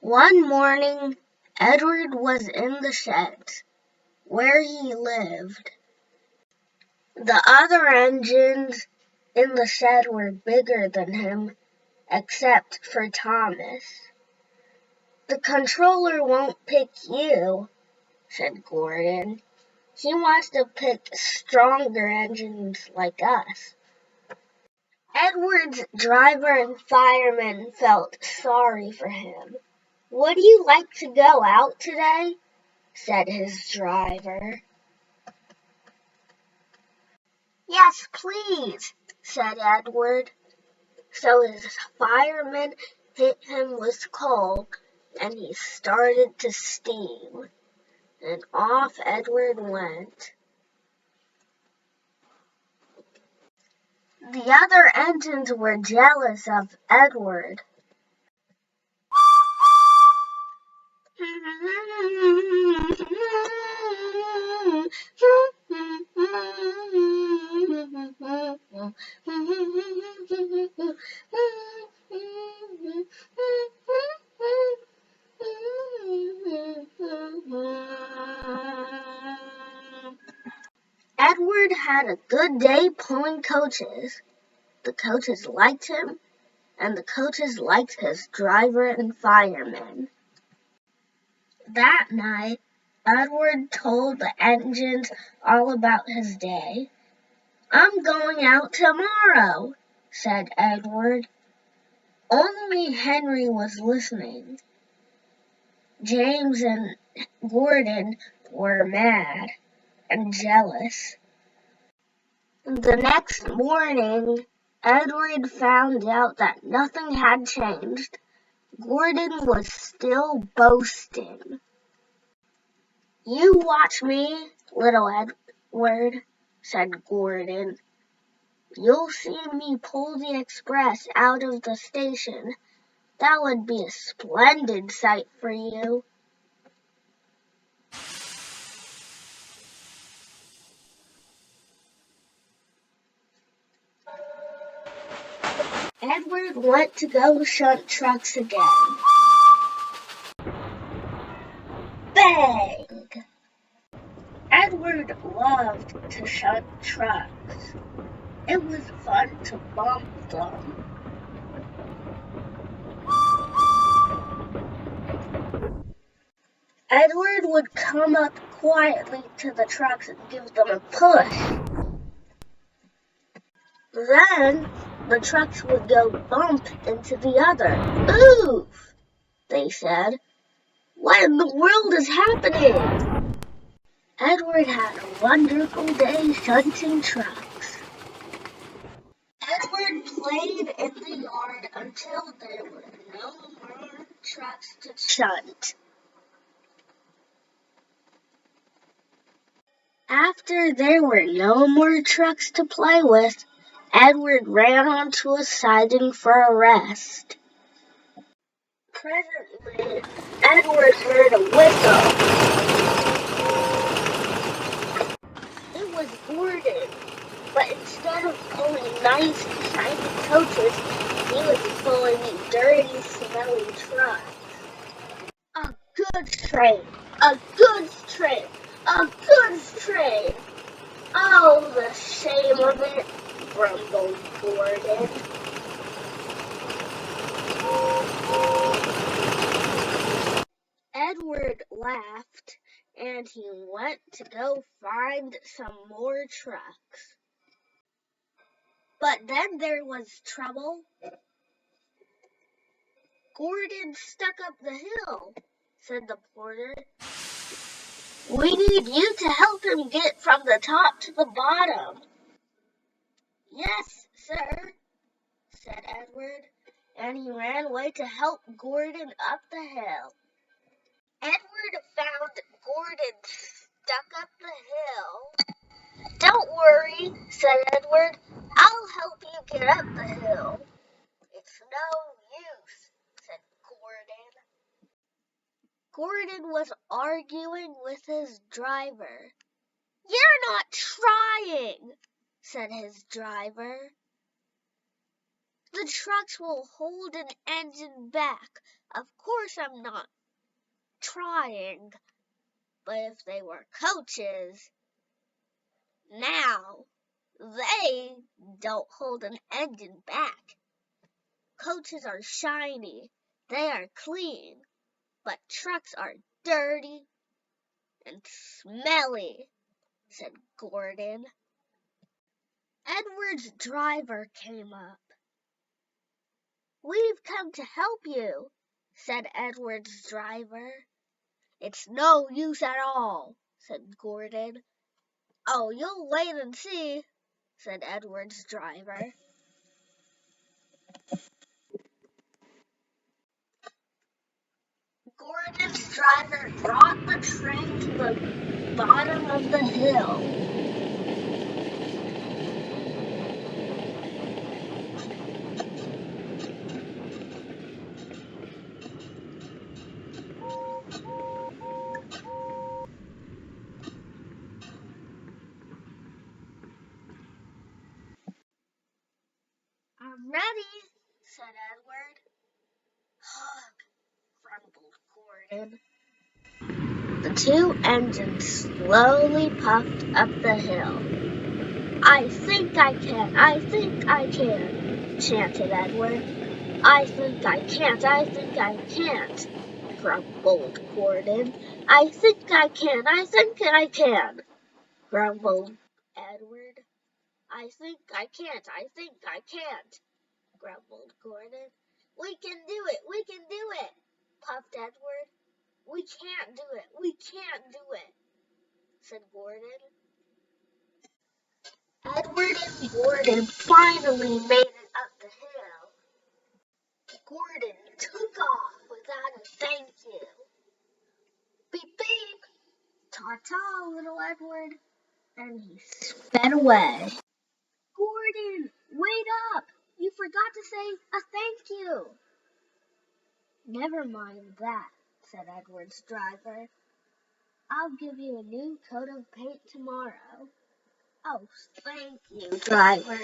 One morning, Edward was in the shed where he lived. The other engines in the shed were bigger than him, except for Thomas. "The controller won't pick you," said Gordon. "He wants to pick stronger engines like us." Edward's driver and fireman felt sorry for him. "Would you like to go out today?" said his driver. "Yes, please," said Edward. So his fireman hit him with coal, and he started to steam. And off Edward went. The other engines were jealous of Edward. Edward had a good day pulling coaches. The coaches liked him, and the coaches liked his driver and fireman. That night, Edward told the engines all about his day. "I'm going out tomorrow," said Edward. Only Henry was listening. James and Gordon were mad and jealous. The next morning, Edward found out that nothing had changed. Gordon was still boasting. "You watch me, little Edward," said Gordon. "You'll see me pull the express out of the station. That would be a splendid sight for you." Edward went to go shunt trucks again. Bang! Edward loved to shunt trucks. It was fun to bump them. Edward would come up quietly to the trucks and give them a push. Then the trucks would go bump into the other. "Oof," they said. "What in the world is happening?" Edward had a wonderful day shunting trucks. Edward played in the yard until there were no more trucks to shunt. After there were no more trucks to play with, Edward ran onto a siding for a rest. Presently, Edward heard a whistle. It was Gordon, but instead of pulling nice, shiny coaches, he was pulling dirty, smelly trucks. "A goods train! A goods train! A goods train! Oh, the shame of it," grumbled Gordon. Edward laughed, and he went to go find some more trucks. But then there was trouble. "Gordon stuck up the hill," said the porter. "We need you to help him get from the top to the bottom." "Yes, sir," said Edward, and he ran away to help Gordon up the hill. Edward found Gordon stuck up the hill. "Don't worry," said Edward. "I'll help you get up the hill." "It's no use," said Gordon. Gordon was arguing with his driver. "You're not trying," said his driver. "The trucks will hold an engine back, Of course I'm not trying, but if they were coaches, now they don't hold an engine back. Coaches are shiny, they are clean, but trucks are dirty and smelly, said Gordon. Edward's driver came up. We've come to help you, said Edward's driver. It's no use at all, said Gordon. Oh, you'll wait and see, said Edward's driver. Gordon's driver brought the train to the bottom of the hill. I'm ready, said Edward. Ugh, grumbled Gordon. The two engines slowly puffed up the hill. I think I can, chanted Edward. I think I can't, grumbled Gordon. I think I can, grumbled Edward. I think I can't, grumbled Gordon. We can do it, puffed Edward. We can't do it, said Gordon. Edward and Gordon finally made it up the hill. Gordon took off without a thank you. Beep, beep. Ta-ta, little Edward. And he sped away. Gordon, wait up. You forgot to say a thank you. Never mind that, said Edward's driver. I'll give you a new coat of paint tomorrow. Oh, thank you, driver.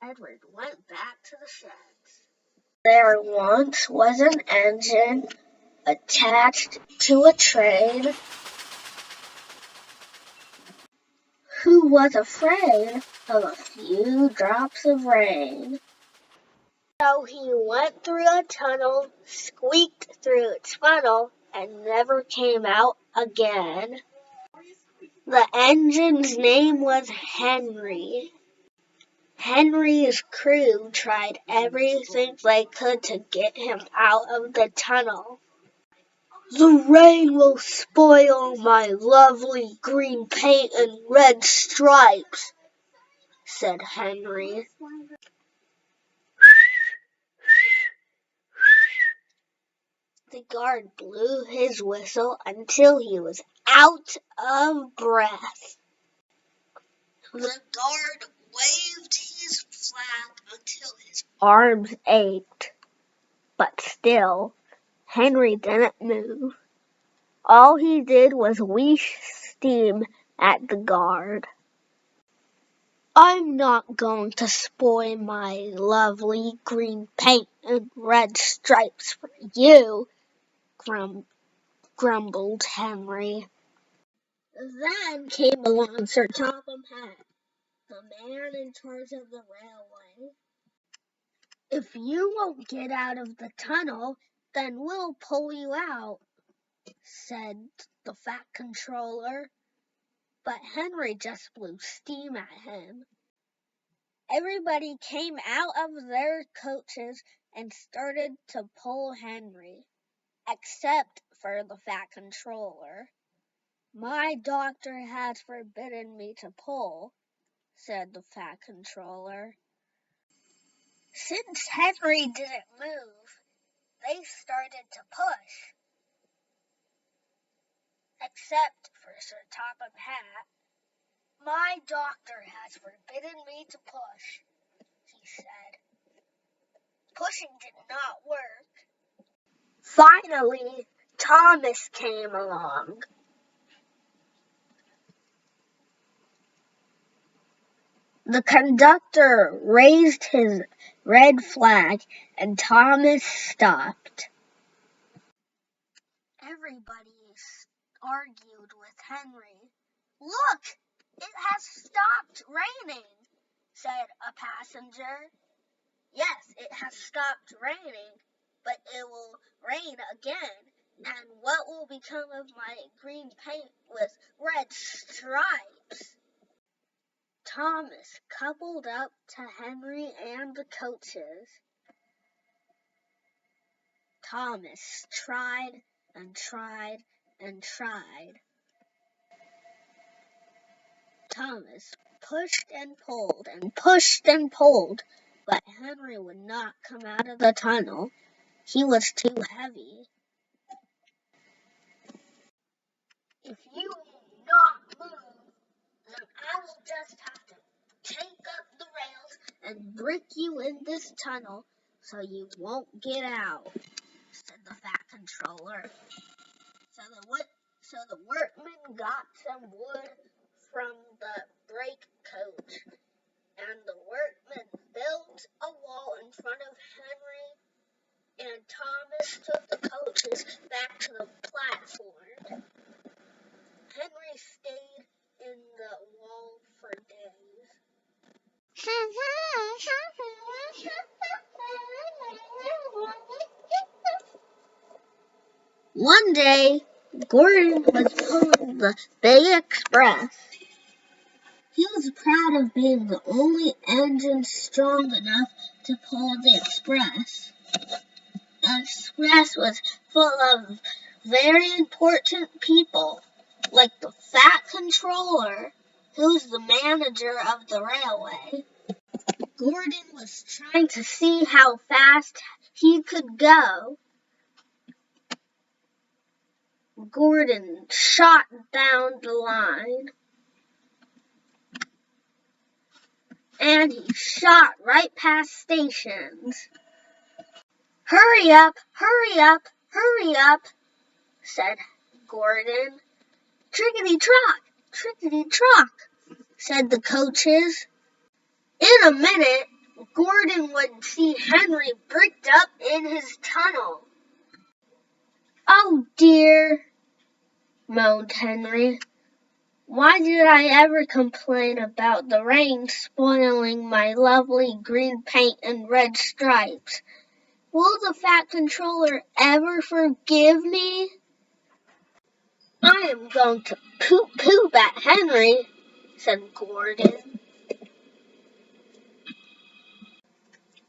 Edward went back to the sheds. There once was an engine attached to a train who was afraid of a few drops of rain. So he went through a tunnel, squeaked through its funnel, and never came out again. The engine's name was Henry. Henry's crew tried everything they could to get him out of the tunnel. The rain will spoil my lovely green paint and red stripes, said Henry. The guard blew his whistle until he was out of breath. The guard waved his flag until his arms ached. But still, Henry didn't move. All he did was wheeze steam at the guard. I'm not going to spoil my lovely green paint and red stripes for you, grumbled Henry. Then came along Sir Topham Hatt, the man in charge of the railway. If you won't get out of the tunnel, then we'll pull you out, said the fat controller. But Henry just blew steam at him. Everybody came out of their coaches and started to pull Henry, except for the fat controller. My doctor has forbidden me to pull, said the fat controller. Since Henry didn't move, they started to push. Except for Sir Topham Hatt. My doctor has forbidden me to push, he said. Pushing did not work. Finally, Thomas came along. The conductor raised his red flag and Thomas stopped. Everybody argued with Henry. "Look, it has stopped raining," said a passenger. "Yes, it has stopped raining, but it will rain again. And what will become of my green paint with red stripes?" Thomas coupled up to Henry and the coaches. Thomas tried and tried and tried. Thomas pushed and pulled and pushed and pulled, but Henry would not come out of the tunnel. He was too heavy. "If you will not move, then I will just have to take up the rails and brick you in this tunnel so you won't get out," said the fat controller. So the workmen got some wood from the brake coach, and the workmen built a wall in front of Henry, and Thomas took the coaches back to the platform. Henry stayed in the wall for days. One day, Gordon was pulling the big express. He was proud of being the only engine strong enough to pull the express. The express was full of very important people, like the fat controller, who's the manager of the railway. Gordon was trying to see how fast he could go. Gordon shot down the line, and he shot right past stations. "Hurry up, hurry up, hurry up," said Gordon. "Trickety-trock, said the coaches. In a minute, Gordon would see Henry bricked up in his tunnel. "Oh dear," moaned Henry. "Why did I ever complain about the rain spoiling my lovely green paint and red stripes? Will the fat controller ever forgive me? I am going to poop at Henry," said Gordon.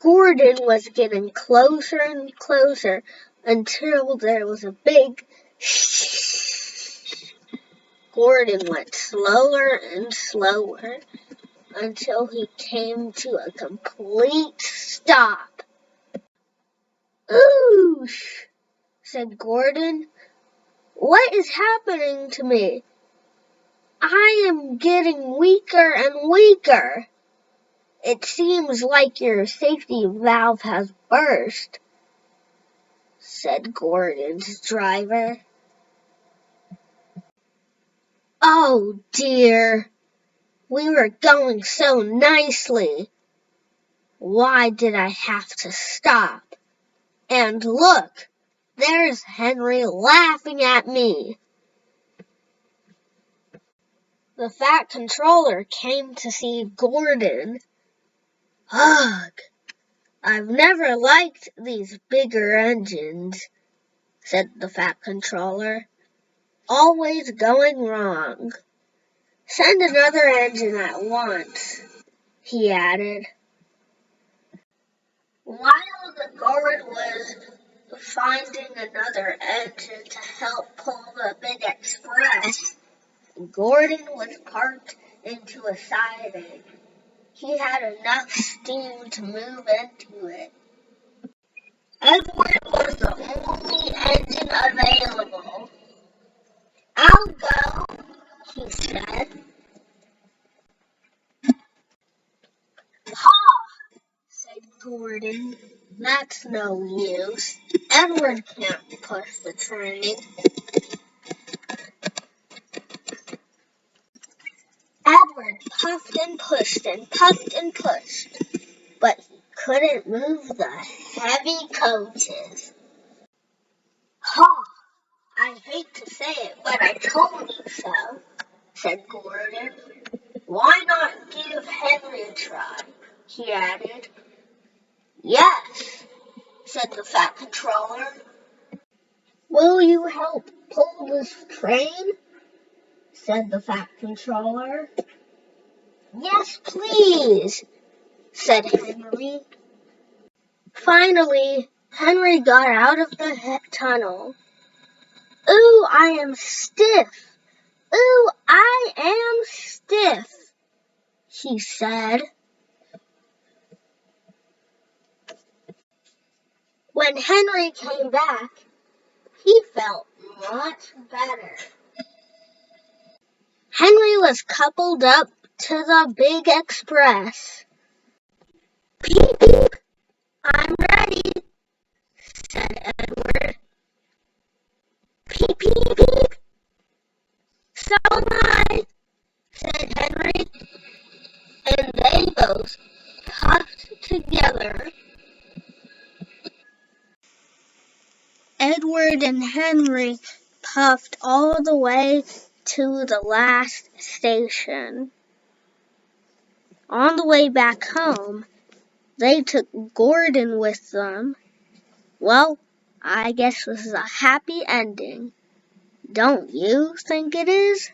Gordon was getting closer and closer until there was a big shh. Gordon went slower and slower until he came to a complete stop. "Oosh," said Gordon. "What is happening to me? I am getting weaker and weaker. It seems like your safety valve has burst," said Gordon's driver. "Oh dear, we were going so nicely. Why did I have to stop? And look, there's Henry laughing at me." The fat controller came to see Gordon. "Ugh, I've never liked these bigger engines," said the fat controller. "Always going wrong. Send another engine at once," he added. While the guard was finding another engine to help pull the big express, Gordon was parked into a siding. He had enough steam to move into it. Edward was the only engine available. "I'll go," he said. "Ha!" said Gordon. "That's no use. Edward can't push the train." Edward puffed and pushed and puffed and pushed, but he couldn't move the heavy coaches. "Ha! I hate to say it, but I told you so, said Gordon. Why not give Henry a try? He added. Yes, said the Fat Controller. Will you help pull this train? Said the Fat Controller. Yes, please, said Henry. Finally, Henry got out of the tunnel. Ooh, I am stiff. Ooh, I am stiff, he said. When Henry came back, he felt much better. Henry was coupled up to the big express. Beep, beep, I'm ready, said Edward. Beep, beep, beep. So am I, said Henry, and they both puffed together. Edward and Henry puffed all the way to the last station. On the way back home, they took Gordon with them. Well, I guess this is a happy ending. Don't you think it is?